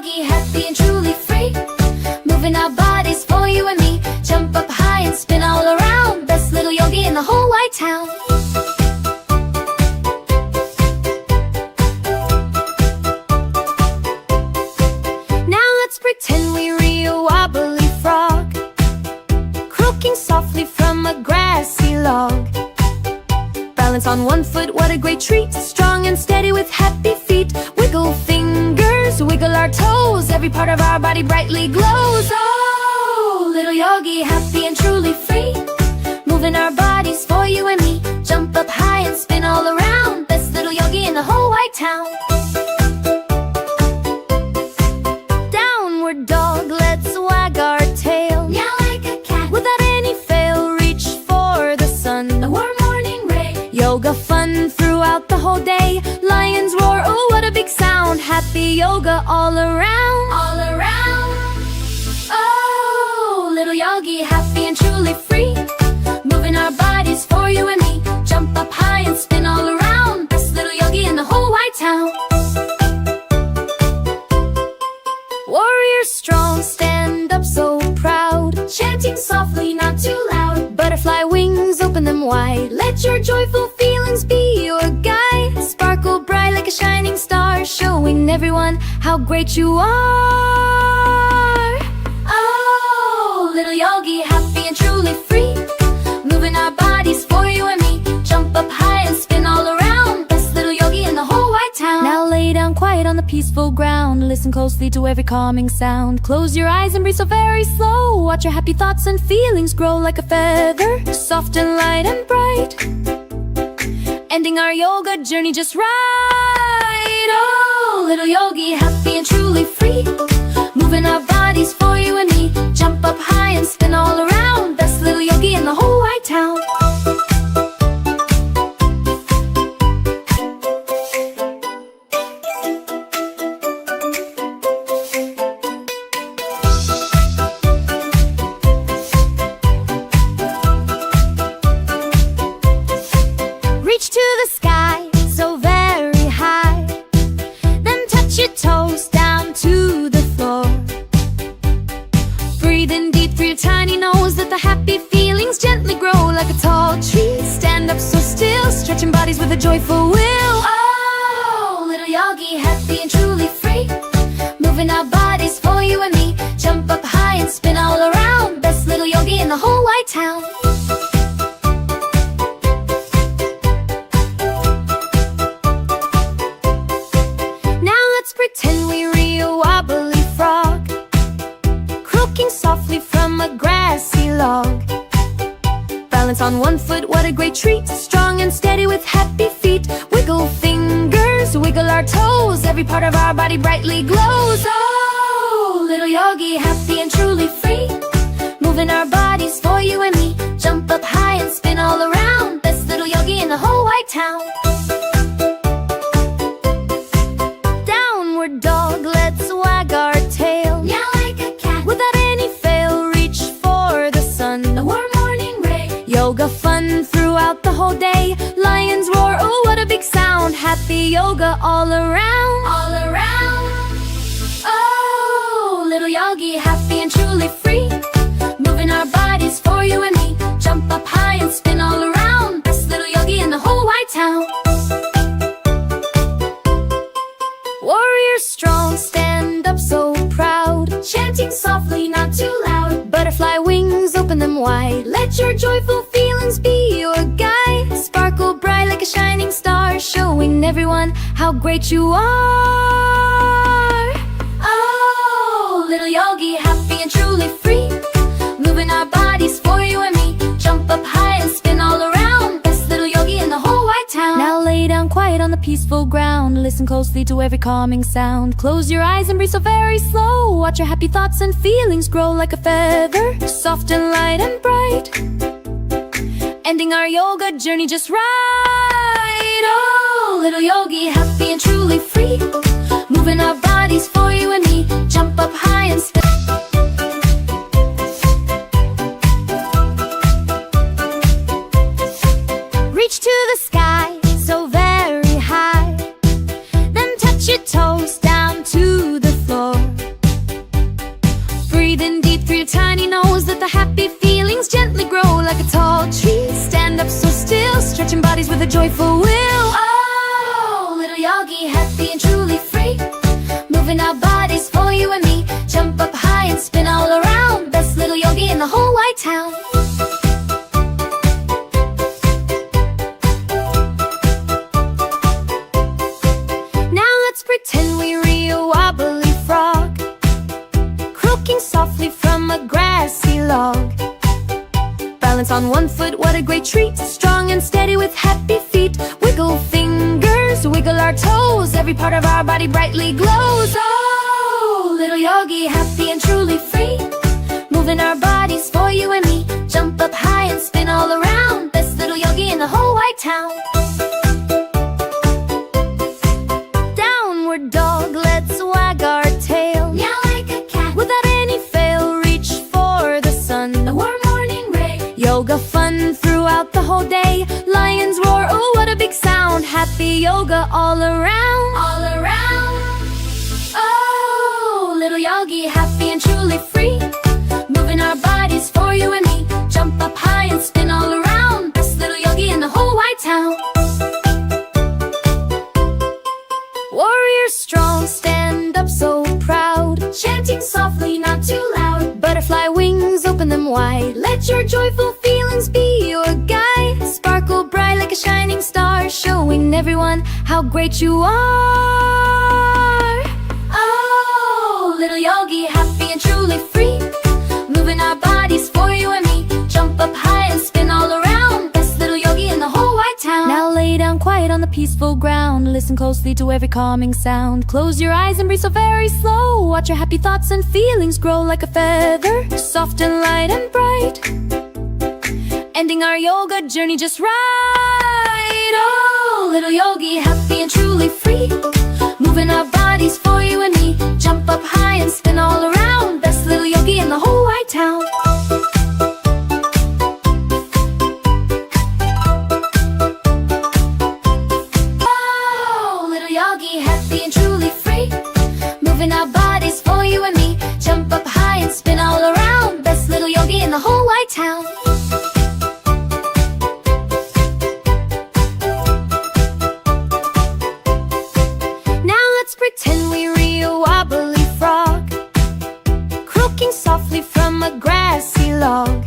yogi, happy and truly free. Moving our bodies for you and me. Jump up high and spin all around. Best little yogi in the whole wide town. Now let's pretend we're a wobbly frog, croaking softly from a grassy log. Balance on one foot, what a great treat. Strong and steady with happy feet. Wiggle fingers, wiggle our toes. Every part of our body brightly glows. Oh, little yogi, happy and truly free. Moving our bodies for you and me. Jump up high and spin all around. Best little yogi in the whole wide town. Downward dog, let's wag our tail. Meow like a cat. Without any fail, reach for the sun. A warm morning ray. Yoga fun throughout the whole day. Lions roar, oh what a big sound. Happy yoga all around. All around. Oh, little yogi, happy and truly free. Moving our bodies for you and me. Jump up high and spin all around. Best little yogi in the whole wide town. Warrior strong, stand up so proud. Chanting softly, not too loud. Butterfly wings, open them wide. Let your joyful feelings be your guide. Sparkle bright like a shining star, showing everyone how great you are. Oh, little yogi, happy and truly free. Moving our bodies for you and me. Jump up high and spin all around. Best little yogi in the whole wide town. Now lay down quiet on the peaceful ground. Listen closely to every calming sound. Close your eyes and breathe so very slow. Watch your happy thoughts and feelings grow like a feather, soft and light and bright. Ending our yoga journey just right. Oh, little yogi, happy and truly free. Moving our bodies for you and me. Jump up high and spin all around. Best little yogi in the whole wide town. Reach to the sky, so very high. Then touch your toes down to the floor. Breathe in deep through your tiny nose. Let the happy feelings gently grow like a tall tree. Stand up so still, stretching bodies with a joyful will. Oh, little yogi, happy and truly free. Moving our bodies for you and me. Jump up high and spin all around. Best little yogi in the whole wide town. Pretend we're a wobbly frog, croaking softly from a grassy log. Balance on one foot, what a great treat. Strong and steady with happy feet. Wiggle fingers, wiggle our toes. Every part of our body brightly glows. Oh, little yogi, happy and truly free. Moving our bodies for you and me. Jump up high and spin all around. Best little yogi in the whole wide town. Dog, let's wag our tail. Meow like a cat. Without any fail, reach for the sun. A warm morning ray. Yoga fun throughout the whole day. Lions roar, oh what a big sound. Happy yoga all around. All around. Oh, little yogi, happy and truly free. Moving our bodies for you and me. Jump up high and spin all around. Best little yogi in the whole wide town. Warrior strong, stand up so proud. Chanting softly, not too loud. Butterfly wings, open them wide. Let your joyful feelings be your guide. Sparkle bright like a shining star, showing everyone how great you are. Oh, little yogi, happy and truly free. Moving our bodies for you and me. Jump up high and spin all around. Best little yogi in the whole wide town. Now lay down quiet on the peaceful ground. Listen closely to every calming sound. Close your eyes and breathe so very slow. Watch your happy thoughts and feelings grow like a feather, soft and light and bright. Ending our yoga journey just right. Oh, little yogi, happy and truly free. Moving our bodies for you and me. Jump up high and spin. Reach to the sky, so very high. Then touch your toes down to the floor. stretching bodies with a joyful will. Oh, little yogi, happy and truly free, moving our bodies for you and me. Jump up high and spin all around, best little yogi in the whole wide town. Now let's pretend we're a wobbly frog, croaking softly from a grassy log. Balance on one foot, what a great treat, strong and steady with happy feet. Wiggle fingers, wiggle our toes, every part of our body brightly glows. Oh, little yogi, happy and truly free, moving our bodies for you and me. Jump up high and spin all around, best little yogi in the whole wide town. Downward dog, let's wag our tail, meow like a cat, without any fail, reach for the sun, a warm morning ray. Yoga fun throughout the whole day, lions roar, oh what a big sound. Happy yoga all around, all around. Oh, little yogi, happy and truly free, moving our bodies for you and me. Jump up high and spin all around, best little yogi in the whole wide town. Warrior strong, stand up so proud, chanting softly, not too loud. Butterfly wings, open them wide, let your joyful feelings be your guide. Sparkle bright like a shining star, showing everyone how great you are. Oh, little yogi, happy and truly free, moving our bodies for you and me. Jump up high and spin all around, best little yogi in the whole wide town. Now lay down quiet on the peaceful ground, listen closely to every calming sound. Close your eyes and breathe so very slow, watch your happy thoughts and feelings grow like a feather, soft and light and bright, ending our yoga journey just right. Oh, little yogi, happy and truly free, moving our bodies for you and me. Jump up high and spin all around, best little yogi in the whole wide town. Oh, little yogi, happy and truly free, moving our bodies for you and me. Jump up high and spin all around, best little yogi in the whole wide town. Pretend we're a wobbly frog, croaking softly from a grassy log.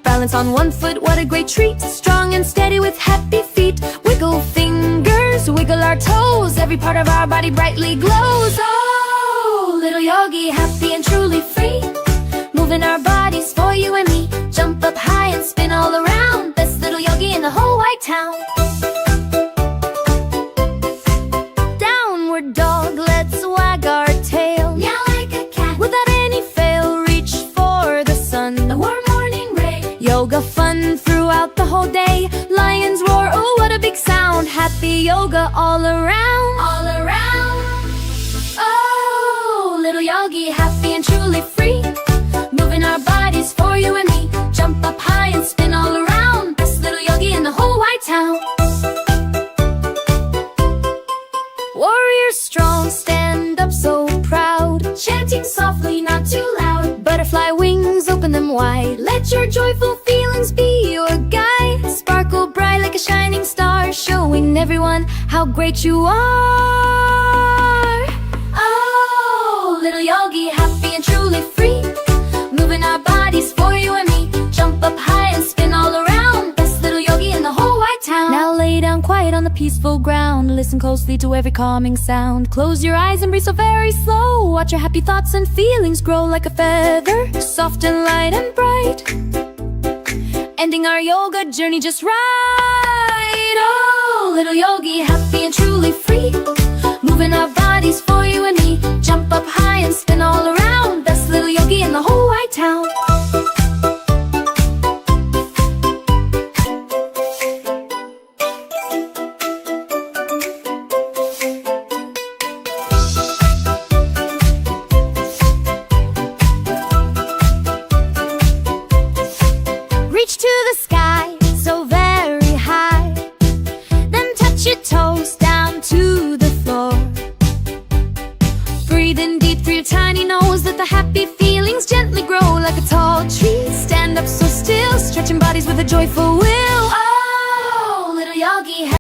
Balance on one foot, what a great treat, strong and steady with happy feet. Wiggle fingers, wiggle our toes, every part of our body brightly glows. Oh, little yogi, happy and truly free, moving our bodies for you and me. Jump up high and spin all around, best little yogi in the whole wide town. Dog, let's wag our tail, meow like a cat, without any fail, reach for the sun, a warm morning ray. Yoga fun throughout the whole day, lions roar, oh what a big sound. Happy yoga all around, all around. Oh, little yogi, happy and truly free, moving our bodies for you and me. Jump up high and spin all around, best little yogi in the whole wide town. Warrior strong, stand up so proud, chanting softly, not too loud. Butterfly wings, open them wide, let your joyful feelings be your guide. Sparkle bright like a shining star, showing everyone how great you are. Oh, little yogi, happy and truly free, moving our bodies for you and me. Jump up high and spin all around, best little yogi in the whole wide town. Now lay down quiet on the peaceful ground, listen closely to every calming sound. Close your eyes and breathe so very slow, watch your happy thoughts and feelings grow like a feather, soft and light and bright, ending our yoga journey just right. Oh, little yogi, happy and truly free, moving our bodies for you and me. Jump up high and spin all around, best little yogi in the whole wide town. Reach to the sky, so very high, then touch your toes down to the floor. Breathe in deep through your tiny nose, let the happy feelings gently grow like a tall tree. Stand up so still, stretching bodies with a joyful will. Oh, yogi